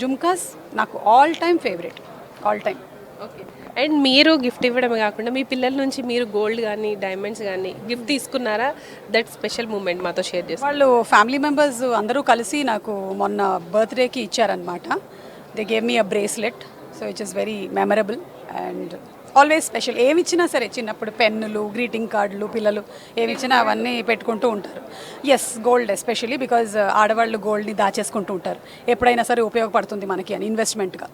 jhumkas నాకు all time favourite, all time. Okay. And మీరు గిఫ్ట్ ఇవ్వడమే కాకుండా మీ పిల్లల నుంచి మీరు గోల్డ్ కానీ డైమండ్స్ కానీ గిఫ్ట్ తీసుకున్నారా? దట్ స్పెషల్ మూమెంట్ మాతో షేర్ చేస్తారు. వాళ్ళు ఫ్యామిలీ మెంబర్స్ అందరూ కలిసి నాకు మొన్న బర్త్డేకి ఇచ్చారనమాట. They gave me a bracelet, so it is very memorable and always special. ఏమి ఇచ్చినా సరే, చిన్నప్పుడు పెన్నులు, గ్రీటింగ్ కార్డులు, పిల్లలు ఏమి ఇచ్చినా అవన్నీ పెట్టుకుంటూ ఉంటారు. ఎస్, గోల్డ్ ఎస్పెషల్లీ బికాజ్ ఆడవాళ్ళు గోల్డ్ని దాచేసుకుంటూ ఉంటారు. ఎప్పుడైనా సరే ఉపయోగపడుతుంది మనకి అని ఇన్వెస్ట్మెంట్గా.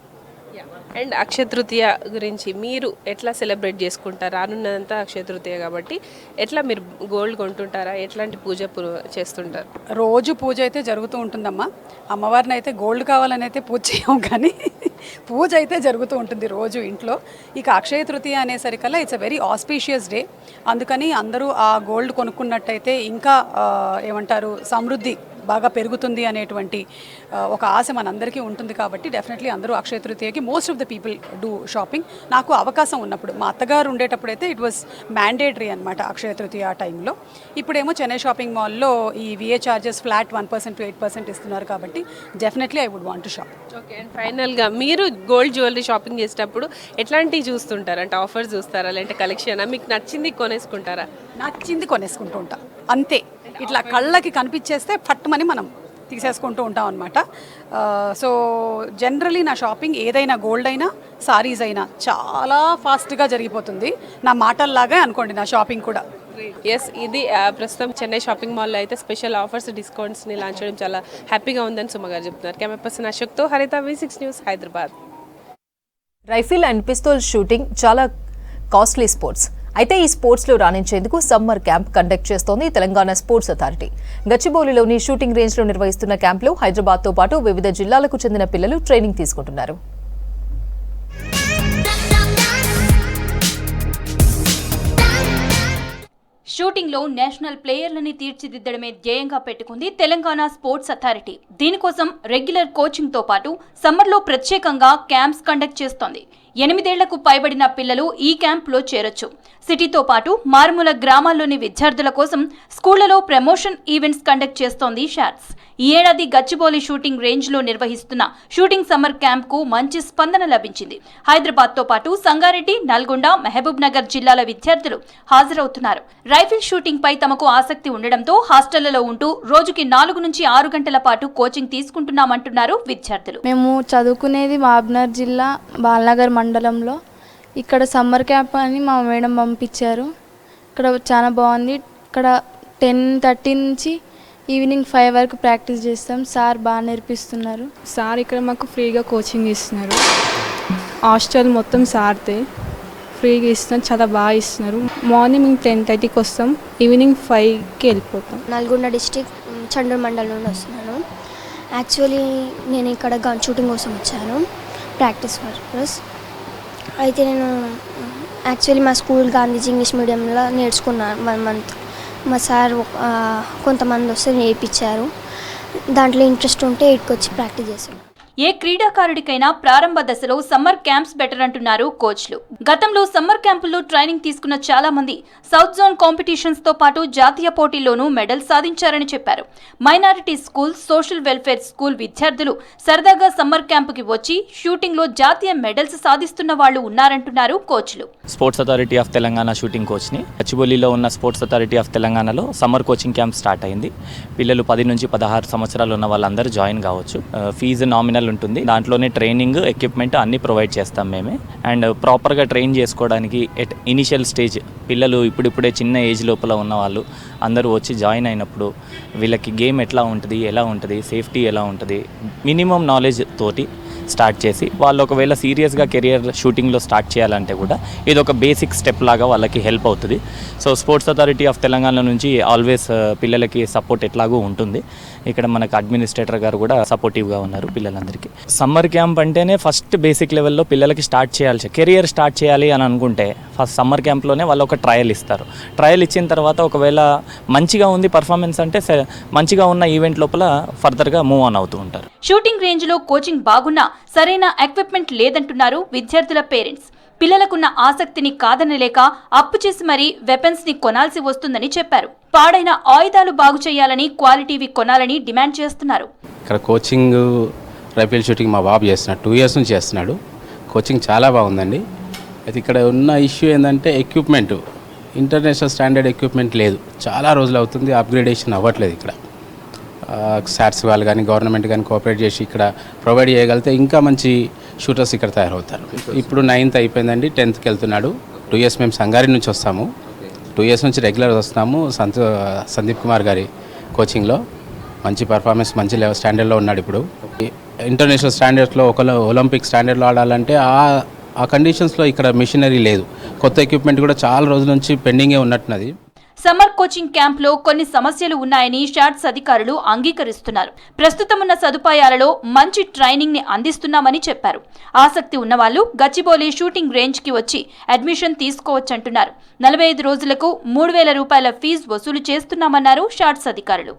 అండ్ అక్షయ తృతీయ గురించి మీరు ఎట్లా సెలబ్రేట్ చేసుకుంటారు? రానున్నదంతా అక్షయ తృతీయ కాబట్టి ఎట్లా మీరు గోల్డ్ కొంటుంటారా? ఎట్లాంటి పూజ చేస్తుంటారు? రోజు పూజ అయితే జరుగుతూ ఉంటుందమ్మా. అమ్మవారిని అయితే గోల్డ్ కావాలని అయితే పూజ చేయం, కానీ పూజ అయితే జరుగుతూ ఉంటుంది రోజు ఇంట్లో. ఇక అక్షయ తృతీయ అనేసరికల్లా it's a very auspicious day. అందుకని అందరూ ఆ గోల్డ్ కొనుక్కున్నట్టయితే ఇంకా ఏమంటారు, సమృద్ధి బాగా పెరుగుతుంది అనేటువంటి ఒక ఆశ మనందరికీ ఉంటుంది. కాబట్టి డెఫినెట్లీ అందరూ అక్షయ తృతీయకి most of the people do shopping. నాకు అవకాశం ఉన్నప్పుడు, మా అత్తగారు ఉండేటప్పుడైతే ఇట్ వాజ్ మ్యాండేటరీ అనమాట అక్షయ తృతీయ ఆ టైంలో. ఇప్పుడేమో చెన్నై షాపింగ్ మాల్లో ఈ విఏ ఛార్జెస్ ఫ్లాట్ 1% to 8% ఇస్తున్నారు కాబట్టి definitely I would want to shop. Okay. And ఫైనల్గా మీరు గోల్డ్ జ్యువెలరీ షాపింగ్ చేసేటప్పుడు ఎట్లాంటివి చూస్తుంటారు? అంటే ఆఫర్స్ చూస్తారా, లేదంటే కలెక్షనా? మీకు నచ్చింది కొనేసుకుంటారా? నచ్చింది కొనేసుకుంటూ ఉంటా అంతే. ఇట్లా కళ్ళకి కనిపించేస్తే పట్టుమని మనం తీసేసుకుంటూ ఉంటాం అనమాట. సో జనరలీ నా షాపింగ్ ఏదైనా గోల్డ్ అయినా సారీస్ అయినా చాలా ఫాస్ట్గా జరిగిపోతుంది. నా మాటల్లాగా అనుకోండి నా షాపింగ్ కూడా. ఎస్, ఇది ప్రస్తుతం చెన్నై షాపింగ్ మాల్లో అయితే స్పెషల్ ఆఫర్స్, డిస్కౌంట్స్ని లాంచ్ చేయడం చాలా హ్యాపీగా ఉందని సుమ గారు చెప్తున్నారు. కెమెరా పర్సన్ అశోక్తో హరిత, V6 news, Hyderabad. Rifle and pistol shooting చాలా కాస్ట్లీ స్పోర్ట్స్. అయితే ఈ స్పోర్ట్స్లో రాణించేందుకు సమ్మర్ క్యాంప్ కండక్ట్ చేస్తోంది తెలంగాణ స్పోర్ట్స్ అథారిటీ. గచ్చిబౌలిలోని షూటింగ్ రేంజ్లో నిర్వహిస్తున్న క్యాంప్లో హైదరాబాద్తో పాటు వివిధ జిల్లాలకు చెందిన పిల్లలు ట్రైనింగ్ తీసుకుంటున్నారు. షూటింగ్లో నేషనల్ ప్లేయర్లని తీర్చిదిద్దడమే ధ్యేయంగా పెట్టుకుంది తెలంగాణ స్పోర్ట్స్ అథారిటీ. దీనికోసం రెగ్యులర్ కోచింగ్తో పాటు సమ్మర్లో ప్రత్యేకంగా క్యాంప్స్ కండక్ట్ చేస్తోంది. 8 ఏళ్లకు పైబడిన పిల్లలు ఈ క్యాంప్లో చేరొచ్చు. సిటీతో పాటు మారుమూల గ్రామాల్లోని విద్యార్థుల కోసం స్కూళ్లలో ప్రమోషన్ ఈవెంట్స్ కండక్ట్ చేస్తోంది షాట్స్. ఈ ఏడాది గచ్చిబౌలి షూటింగ్ రేంజ్లో నిర్వహిస్తున్న షూటింగ్ సమ్మర్ క్యాంప్కు మంచి స్పందన లభించింది. హైదరాబాద్తో పాటు సంగారెడ్డి, నల్గొండ, మహబూబ్ నగర్ జిల్లాల విద్యార్థులు హాజరవుతున్నారు. రైఫిల్ షూటింగ్ పై తమకు ఆసక్తి ఉండడంతో హాస్టళ్లలో ఉంటూ రోజుకి 4 నుంచి 6 గంటల పాటు కోచింగ్ తీసుకుంటున్నామంటున్నారు విద్యార్థులు. మేము చదువుకునేది మహబూబ్నగర్ జిల్లా బాలనగర్ మండలంలో. ఇక్కడ సమ్మర్ క్యాంప్ అని మా మేడం పంపించారు. ఇక్కడ చాలా బాగుంది. ఇక్కడ 10:30 నుంచి ఈవినింగ్ 5 వరకు ప్రాక్టీస్ చేస్తాం. సార్ బాగా నేర్పిస్తున్నారు. సార్ ఇక్కడ మాకు ఫ్రీగా కోచింగ్ ఇస్తున్నారు. హాస్టల్ మొత్తం సార్తే ఫ్రీగా ఇస్తున్నారు, చాలా బాగా ఇస్తున్నారు. మార్నింగ్ మేము 10:30కి వస్తాం, ఈవినింగ్ 5కి వెళ్ళిపోతాం. నల్గొండ డిస్ట్రిక్ట్ చండూరు మండలం నుండి వస్తున్నాను. యాక్చువల్లీ నేను ఇక్కడ గన్ షూటింగ్ కోసం వచ్చాను, ప్రాక్టీస్ పర్పస్. అయితే నేను యాక్చువల్లీ మా స్కూల్ గాంధీజీ ఇంగ్లీష్ మీడియంలో నేర్చుకున్నాను 1 month. మా సార్ కొంతమంది వస్తే నేర్పించారు. దాంట్లో ఇంట్రెస్ట్ ఉంటే ఇక్కడికి వచ్చి ప్రాక్టీస్ చేశాను. ఏ క్రీడాకారుడికైనా ప్రారంభ దశలో సమ్మర్ క్యాంప్స్ బెటర్ అంటున్నారు కోచ్లు. గతంలో సమ్మర్ క్యాంపుల్లో ట్రైనింగ్ తీసుకున్న చాలా మంది సౌత్ జోన్ కాంపిటీషన్స్ తో పాటు జాతీయ పోటీల్లోనూ మెడల్ సాధించారని చెప్పారు. Minority school, social welfare school విద్యార్థులు సరదాగా సమ్మర్ క్యాంపుకి వచ్చి షూటింగ్ లో జాతీయ మెడల్స్ సాధిస్తున్న వాళ్ళు ఉన్నారంటున్నారు కోచ్లు. Sports authority of Telangana shooting కోచ్ని. గచ్చిబౌలిలో ఉన్న స్పోర్ట్స్ అథారిటీ ఆఫ్ తెలంగాణలో సమ్మర్ కోచింగ్ క్యాంప్ స్టార్ట్ అయింది. పిల్లలు 10 నుంచి 16 సంవత్సరాలు ఉన్న వాళ్ళందరూ జాయిన్ కావచ్చు. ఫీజు నామినల్ ఫైనల్ ఉంటుంది. దాంట్లోనే ట్రైనింగ్, ఎక్విప్మెంట్ అన్నీ ప్రొవైడ్ చేస్తాం మేమే. అండ్ ప్రాపర్గా ట్రైన్ చేసుకోవడానికి ఇనిషియల్ స్టేజ్ పిల్లలు ఇప్పుడిప్పుడే చిన్న ఏజ్ లోపల ఉన్న వాళ్ళు అందరూ వచ్చి జాయిన్ అయినప్పుడు వీళ్ళకి గేమ్ ఎట్లా ఉంటుంది, ఎలా ఉంటుంది, సేఫ్టీ ఎలా ఉంటుంది, మినిమం నాలెడ్జ్ తోటి స్టార్ట్ చేసి వాళ్ళు ఒకవేళ సీరియస్గా కెరియర్ షూటింగ్లో స్టార్ట్ చేయాలంటే కూడా ఇది ఒక బేసిక్ స్టెప్ లాగా వాళ్ళకి హెల్ప్ అవుతుంది. So sports authority of Telangana నుంచి ఆల్వేస్ పిల్లలకి సపోర్ట్ ఎట్లాగూ ఉంటుంది. ఇక్కడ మనకు అడ్మినిస్ట్రేటర్ గారు కూడా సపోర్టివ్గా ఉన్నారు పిల్లలందరికీ. సమ్మర్ క్యాంప్ అంటేనే ఫస్ట్ బేసిక్ లెవెల్లో పిల్లలకి స్టార్ట్ చేయాలి, కెరియర్ స్టార్ట్ చేయాలి అని అనుకుంటే ఫస్ట్ సమ్మర్ క్యాంప్లోనే వాళ్ళు ఒక ట్రయల్ ఇస్తారు. ట్రయల్ ఇచ్చిన తర్వాత ఒకవేళ మంచిగా ఉంది పర్ఫార్మెన్స్ అంటే మంచిగా ఉన్న ఈవెంట్ లోపల ఫర్దర్గా మూవ్ ఆన్ అవుతూ ఉంటారు. షూటింగ్ రేంజ్లో కోచింగ్ బాగున్నా సరైన ఎక్విప్మెంట్ లేదంటున్నారు విద్యార్థుల పేరెంట్స్. పిల్లలకున్న ఆసక్తిని కాదనలేక అప్పు చేసి మరీ వెపన్స్ ని కొనాల్సి వస్తుందని చెప్పారు. పాడైన ఆయుధాలు బాగు చేయాలని, క్వాలిటీవి కొనాలని డిమాండ్ చేస్తున్నారు. ఇక్కడ కోచింగ్ రైఫిల్ షూటింగ్ మా బాబు చేస్తున్నాడు, 2 years నుంచి చేస్తున్నాడు. కోచింగ్ చాలా బాగుందండి. అయితే ఇక్కడ ఉన్న ఇష్యూ ఏంటంటే ఎక్విప్మెంట్, ఇంటర్నేషనల్ స్టాండర్డ్ ఎక్విప్మెంట్ లేదు. చాలా రోజులు అవుతుంది, అప్గ్రేడేషన్ అవ్వట్లేదు. ఇక్కడ సాట్స్ వాళ్ళు కానీ గవర్నమెంట్ కానీ కోఆపరేట్ చేసి ఇక్కడ ప్రొవైడ్ చేయగలిగితే ఇంకా మంచి షూటర్స్ ఇక్కడ తయారవుతారు. ఇప్పుడు 9th అయిపోయిందండి, 10thకి వెళ్తున్నాడు. 2 years మేము సంగారి నుంచి వస్తాము, 2 years నుంచి రెగ్యులర్ వస్తున్నాము. సందీప్ కుమార్ గారి కోచింగ్లో మంచి పర్ఫార్మెన్స్, మంచి లెవెల్ స్టాండర్డ్లో ఉన్నాడు. ఇప్పుడు ఇంటర్నేషనల్ స్టాండర్డ్స్లో ఒలింపిక్ స్టాండర్డ్లో ఆడాలంటే ఆ కండిషన్స్లో ఇక్కడ మిషనరీ లేదు. కొత్త ఎక్విప్మెంట్ కూడా చాలా రోజుల నుంచి పెండింగే ఉన్నట్టున్నది. సమ్మర్ కోచింగ్ క్యాంప్లో కొన్ని సమస్యలు ఉన్నాయని షాట్స్ అధికారులు అంగీకరిస్తున్నారు. ప్రస్తుతం ఉన్న సదుపాయాలలో మంచి ట్రైనింగ్ ని అందిస్తున్నామని చెప్పారు. ఆసక్తి ఉన్నవాళ్లు గచ్చిబౌలి షూటింగ్ రేంజ్ కి వచ్చి అడ్మిషన్ తీసుకోవచ్చంటున్నారు. 45 రోజులకు 3,000 రూపాయల ఫీజు వసూలు చేస్తున్నామన్నారు షాట్స్ అధికారులు.